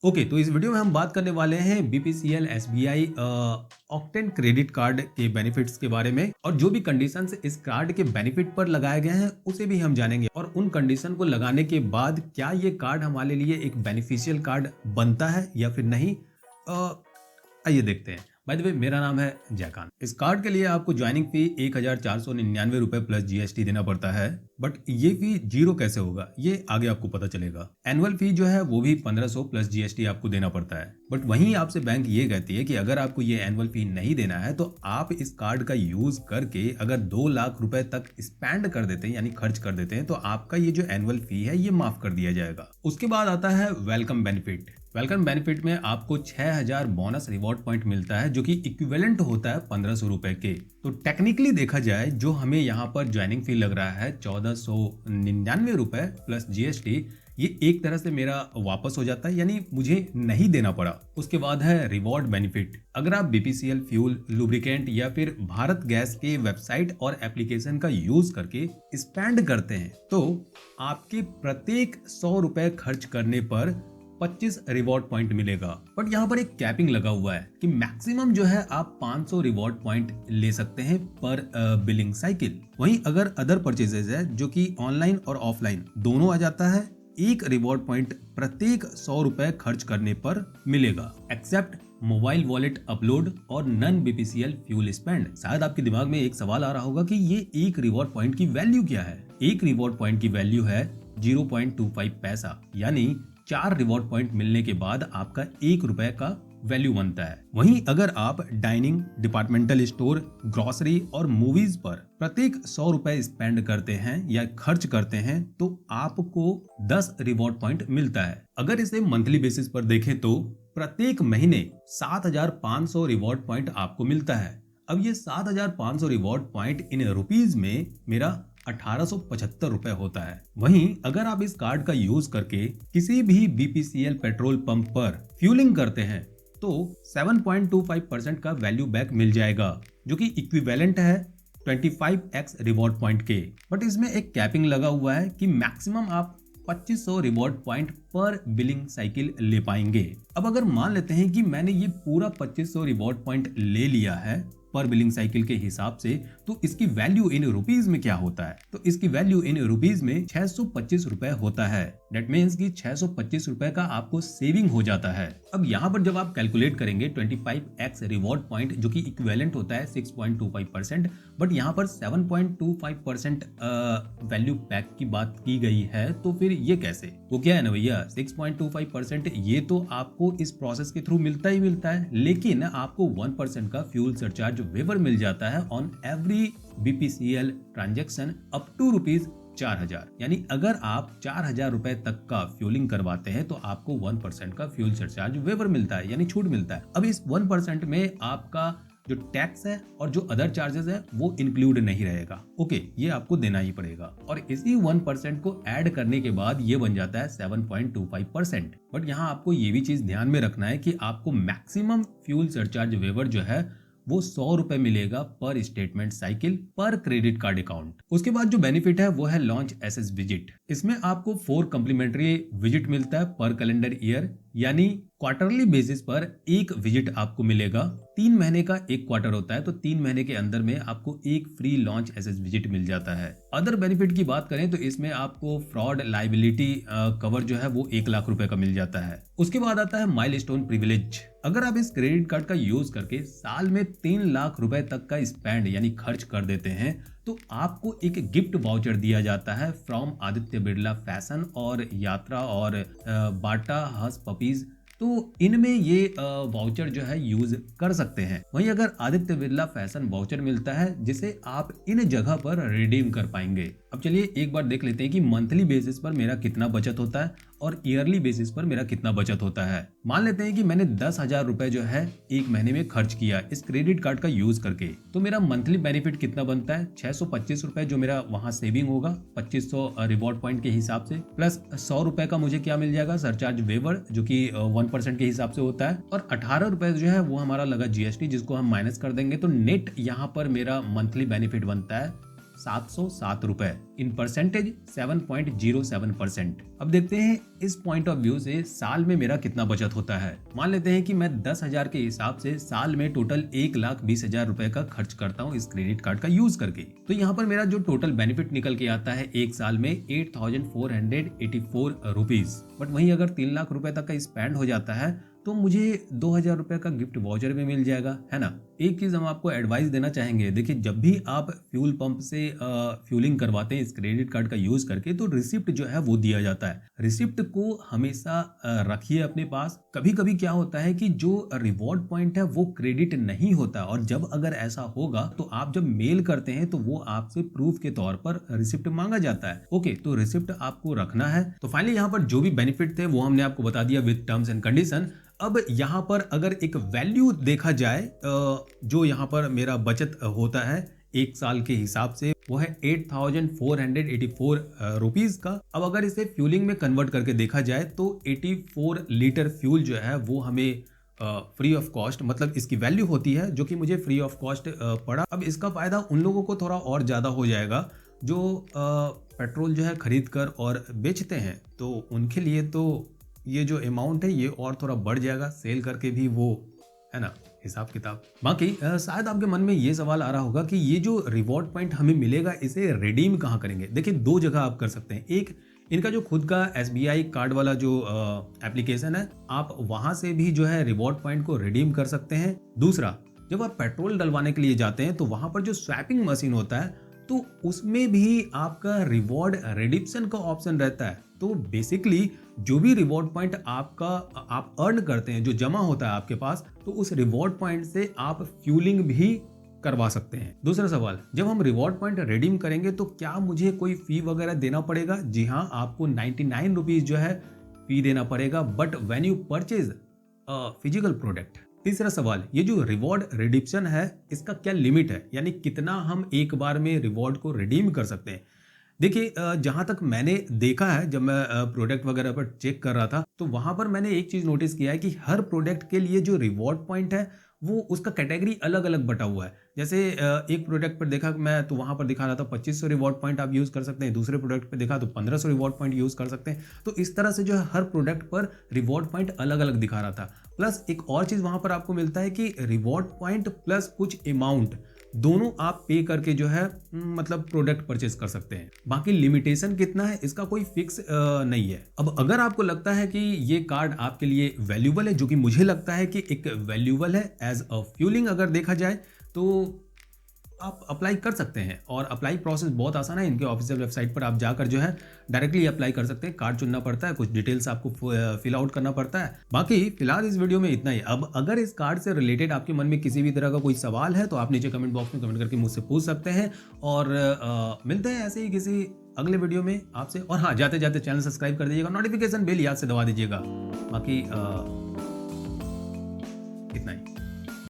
Okay, तो इस video में हम बात करने वाले हैं BPCL SBI octane credit card के बेनिफिट्स के बारे में, और जो भी कंडीशंस इस कार्ड के बेनिफिट पर लगाए गए हैं उसे भी हम जानेंगे, और उन कंडीशन को लगाने के बाद क्या ये कार्ड हमारे लिए एक बेनिफिशियल कार्ड बनता है या फिर नहीं। आइए देखते हैं। बाय द वे, मेरा नाम है जयकांत। इस कार्ड के लिए आपको ज्वाइनिंग फी 1499 रुपए प्लस जीएसटी देना पड़ता है, बट ये फी जीरो कैसे होगा ये आगे आपको पता चलेगा। एनुअल फी जो है वो भी 1500 प्लस जीएसटी आपको देना पड़ता है, बट वहीं आपसे बैंक ये कहती है कि अगर आपको ये एनुअल फी नहीं देना है तो आप इस कार्ड का यूज करके अगर 2 लाख रुपए तक स्पेंड कर देते हैं यानी खर्च कर देते हैं तो आपका ये जो एनुअल फी है ये माफ कर दिया जाएगा। उसके बाद आता है वेलकम बेनिफिट। वेलकम बेनिफिट में आपको 6000 बोनस रिवॉर्ड पॉइंट मिलता है जो कि इक्विवेलेंट होता है 1500 रुपए के। तो टेक्निकली देखा जाए जो हमें यहाँ पर ज्वाइनिंग फी लग रहा है 1499 रुपए प्लस जीएसटी, ये एक तरह से मेरा वापस हो जाता है, यानी मुझे नहीं देना पड़ा। उसके बाद है रिवॉर्ड बेनिफिट। अगर आप बीपीसीएल फ्यूल, लुब्रिकेंट या फिर भारत गैस के वेबसाइट और एप्लीकेशन का यूज करके स्पेंड करते हैं तो आपके प्रत्येक 100 रुपए खर्च करने पर 25 रिवॉर्ड पॉइंट मिलेगा। बट यहाँ पर एक कैपिंग लगा हुआ है कि मैक्सिमम जो है आप 500 रिवॉर्ड पॉइंट ले सकते हैं पर बिलिंग साइकिल। वहीं अगर अदर परचेजेज है जो कि ऑनलाइन और ऑफलाइन दोनों आ जाता है, एक रिवॉर्ड पॉइंट प्रत्येक 100 रुपए खर्च करने पर मिलेगा, एक्सेप्ट मोबाइल वॉलेट अपलोड और नन बीपीसीएल फ्यूल स्पेंड। शायद आपके दिमाग में एक सवाल आ रहा होगा कि ये एक रिवॉर्ड पॉइंट की वैल्यू क्या है। एक रिवॉर्ड पॉइंट की वैल्यू है 0.25 पैसा, यानी 4 रिवॉर्ड पॉइंट मिलने के बाद आपका 1 रुपए का वैल्यू बनता है। वहीं अगर आप डाइनिंग, डिपार्टमेंटल स्टोर, ग्रोसरी और मूवीज पर प्रत्येक 100 रुपए स्पेंड करते हैं या खर्च करते हैं तो आपको 10 रिवॉर्ड पॉइंट मिलता है। अगर इसे मंथली बेसिस पर देखें तो प्रत्येक महीने 7500 रिवॉर्ड पॉइंट आपको मिलता है। अब ये 7500 रिवॉर्ड पॉइंट इन रुपीज में मेरा 1875 रुपए होता है। वहीं अगर आप इस कार्ड का यूज करके किसी भी बीपीसीएल पेट्रोल पंप पर फ्यूलिंग करते हैं तो 7.25% का वैल्यू बैक मिल जाएगा, जो कि इक्विवेलेंट है 25x रिवॉर्ड पॉइंट के। बट इसमें एक कैपिंग लगा हुआ है कि मैक्सिमम आप 2500 रिवॉर्ड पॉइंट पर बिलिंग साइकिल ले पाएंगे। अब अगर मान लेते हैं कि मैंने ये पूरा 2500 रिवॉर्ड पॉइंट ले लिया है पर बिलिंग साइकिल के हिसाब से, तो इसकी वैल्यू इन रुपीज में क्या होता है? तो इसकी वैल्यू इन रुपीज में 625 रुपए होता है। डेट मीन्स कि 625 रुपए का आपको सेविंग हो जाता है। अब यहाँ पर जब आप कैलकुलेट करेंगे 25x रिवॉर्ड पॉइंट जो कि इक्विवेलेंट होता है 6.25%, बट यहाँ पर 7.25% वैल्यू बैक की बात की गई है, तो फिर ये कैसे? वो क्या है ना भैया, 6.25% ये तो आपको इस प्रोसेस के थ्रू मिलता ही मिलता है, लेकिन आपको 1% का फ्यूल सरचार्ज वेवर मिल जाता है on every BPCL transaction up to ₹4000। यानी अगर आप 4000 रुपए तक का फ्यूलिंग करवाते हैं तो आपको 1% का फ्यूल सरचार्ज वेवर मिलता है, यानी छूट मिलता है। अब इस 1% में आपका जो टैक्स है और जो अदर चार्जेस है वो इंक्लूड नहीं रहेगा। ओके, ये आपको देना ही पड़ेगा, और इसी 1% को ऐड करने के बाद ये बन जाता है 7.25%। बट यहाँ आपको ये भी चीज ध्यान में रखना है कि आपको मैक्सिमम फ्यूल सरचार्ज वेवर जो है वो 100 रुपए मिलेगा पर स्टेटमेंट साइकिल पर क्रेडिट कार्ड अकाउंट। उसके बाद जो बेनिफिट है वो है लॉन्च एसएस विजिट। इसमें आपको 4 कम्प्लीमेंट्री विजिट मिलता है पर कैलेंडर ईयर, यानी क्वार्टरली बेसिस पर एक विजिट आपको मिलेगा। 3 महीने का एक क्वार्टर होता है तो 3 महीने के अंदर में आपको एक फ्री लॉन्च एसएस विजिट मिल जाता है। अदर बेनिफिट की बात करें तो इसमें आपको फ्रॉड लाइबिलिटी कवर जो है वो 1 लाख रुपए का मिल जाता है। उसके बाद आता है माइलस्टोन प्रिविलेज। अगर आप इस क्रेडिट कार्ड का यूज करके साल में 3 लाख रुपए तक का स्पेंड यानी खर्च कर देते हैं तो आपको एक गिफ्ट वाउचर दिया जाता है फ्रॉम आदित्य बिरला फैशन और यात्रा और बाटा हस पपीज। तो इनमें ये वाउचर जो है यूज कर सकते हैं। वहीं अगर आदित्य बिरला फैशन वाउचर मिलता है जिसे आप इन जगह पर रिडीम कर पाएंगे। अब चलिए एक बार देख लेते हैं कि मंथली बेसिस पर मेरा कितना बचत होता है और ईयरली बेसिस पर मेरा कितना बचत होता है। मान लेते हैं कि मैंने 10,000 रुपए जो है एक महीने में खर्च किया इस क्रेडिट कार्ड का यूज करके, तो मेरा मंथली बेनिफिट कितना बनता है? 625 रुपए जो मेरा वहां सेविंग होगा 2500 रिवॉर्ड पॉइंट के हिसाब से, प्लस 100 रुपए का मुझे क्या मिल जाएगा? सरचार्ज वेवर जो कि 1% के हिसाब से होता है, और 18 रुपए जो है वो हमारा लगा जीएसटी जिसको हम माइनस कर देंगे। तो नेट यहाँ पर मेरा मंथली बेनिफिट बनता है 707 रुपए, इन परसेंटेज 7.07%। अब देखते हैं इस पॉइंट ऑफ व्यू से साल में मेरा कितना बचत होता है। मान लेते हैं कि मैं 10,000 के हिसाब से साल में टोटल 1,20,000 रुपए का खर्च करता हूँ इस क्रेडिट कार्ड का यूज करके। तो यहाँ पर मेरा जो टोटल बेनिफिट निकल के आता है एक साल में 8,484 रुपीज। बट वहीं अगर 3 लाख रुपए तक का स्पेंड हो जाता है तो मुझे 2,000 रुपए का गिफ्ट वाउचर भी मिल जाएगा, है ना। एक चीज हम आपको एडवाइस देना चाहेंगे, देखिए जब भी आप फ्यूल पंप से फ्यूलिंग करवाते हैं इस क्रेडिट कार्ड का यूज करके, तो रिसिप्ट जो है वो दिया जाता है। रिसिप्ट को हमेशा रखिए अपने पास। कभी कभी क्या होता है कि जो रिवॉर्ड पॉइंट है वो क्रेडिट नहीं होता, और जब अगर ऐसा होगा तो आप जब मेल करते हैं तो वो आपसे प्रूफ के तौर पर रिसिप्ट मांगा जाता है। ओके, तो रिसिप्ट आपको रखना है। तो फाइनली यहाँ पर जो भी बेनिफिट थे वो हमने आपको बता दिया विद टर्म्स एंड कंडीशन। अब यहाँ पर अगर एक वैल्यू देखा जाए, जो यहाँ पर मेरा बचत होता है एक साल के हिसाब से, वो है 8,484 रुपीज का। अब अगर इसे फ्यूलिंग में कन्वर्ट करके देखा जाए तो 84 लीटर फ्यूल जो है वो हमें फ्री ऑफ कॉस्ट, मतलब इसकी वैल्यू होती है, जो कि मुझे फ्री ऑफ कॉस्ट पड़ा। अब इसका फायदा उन लोगों को थोड़ा और ज्यादा हो जाएगा जो पेट्रोल जो है खरीद कर और बेचते हैं, तो उनके लिए तो ये जो अमाउंट है ये और थोड़ा बढ़ जाएगा सेल करके भी, वो है ना हिसाब किताब। बाकी शायद आपके मन में ये सवाल आ रहा होगा कि ये जो रिवॉर्ड पॉइंट हमें मिलेगा इसे रिडीम कहाँ करेंगे। देखिए दो जगह आप कर सकते हैं। एक, इनका जो खुद का SBI कार्ड वाला जो एप्लीकेशन है, आप वहां से भी जो है रिवॉर्ड पॉइंट को रिडीम कर सकते हैं। दूसरा, जब आप पेट्रोल डलवाने के लिए जाते हैं तो वहां पर जो स्वैपिंग मशीन होता है तो उसमें भी आपका रिवॉर्ड रिडिप्शन का ऑप्शन रहता है। तो बेसिकली जो भी रिवॉर्ड पॉइंट आप अर्न करते हैं, जो जमा होता है आपके पास, तो उस रिवॉर्ड पॉइंट से आप फ्यूलिंग भी करवा सकते हैं। दूसरा सवाल, जब हम रिवॉर्ड पॉइंट रिडीम करेंगे तो क्या मुझे कोई फी वगैरह देना पड़ेगा? जी हाँ, आपको 99 रुपीज जो है फी देना पड़ेगा, but when you purchase physical product. तीसरा सवाल, ये जो रिवॉर्ड रिडिप्शन है इसका क्या लिमिट है, यानी कितना हम एक बार में रिवॉर्ड को रिडीम कर सकते हैं? देखिए जहां तक मैंने देखा है, जब मैं प्रोडक्ट वगैरह पर चेक कर रहा था तो वहां पर मैंने एक चीज नोटिस किया है कि हर प्रोडक्ट के लिए जो रिवॉर्ड पॉइंट है वो उसका कैटेगरी अलग अलग बटा हुआ है। जैसे एक प्रोडक्ट पर देखा मैं तो वहां पर दिखा रहा था 2500 रिवॉर्ड पॉइंट आप यूज कर सकते हैं, दूसरे प्रोडक्ट पर देखा तो 1500 रिवॉर्ड पॉइंट यूज कर सकते हैं। तो इस तरह से जो है हर प्रोडक्ट पर रिवॉर्ड पॉइंट अलग अलग दिखा रहा था। प्लस एक और चीज वहां पर आपको मिलता है कि रिवॉर्ड पॉइंट प्लस कुछ अमाउंट दोनों आप पे करके जो है मतलब प्रोडक्ट परचेस कर सकते हैं। बाकी लिमिटेशन कितना है इसका कोई फिक्स नहीं है। अब अगर आपको लगता है कि ये कार्ड आपके लिए वैल्यूबल है, जो कि मुझे लगता है कि एक वैल्यूबल है एज अ फ्यूलिंग अगर देखा जाए, तो आप अप्लाई कर सकते हैं। और अप्लाई प्रोसेस बहुत आसान है। इनके ऑफिशियल वेबसाइट पर आप जाकर जो है डायरेक्टली अप्लाई कर सकते हैं। कार्ड चुनना पड़ता है, कुछ डिटेल्स आपको फिल आउट करना पड़ता है। बाकी फिलहाल इस वीडियो में इतना ही। अब अगर इस कार्ड से रिलेटेड आपके मन में किसी भी तरह का कोई सवाल है तो आप नीचे कमेंट बॉक्स में कमेंट करके मुझसे पूछ सकते हैं। और मिलते हैं ऐसे ही किसी अगले वीडियो में आपसे। और हाँ, जाते जाते चैनल सब्सक्राइब कर दीजिएगा, नोटिफिकेशन बेल याद से दबा दीजिएगा। बाकी इतना ही।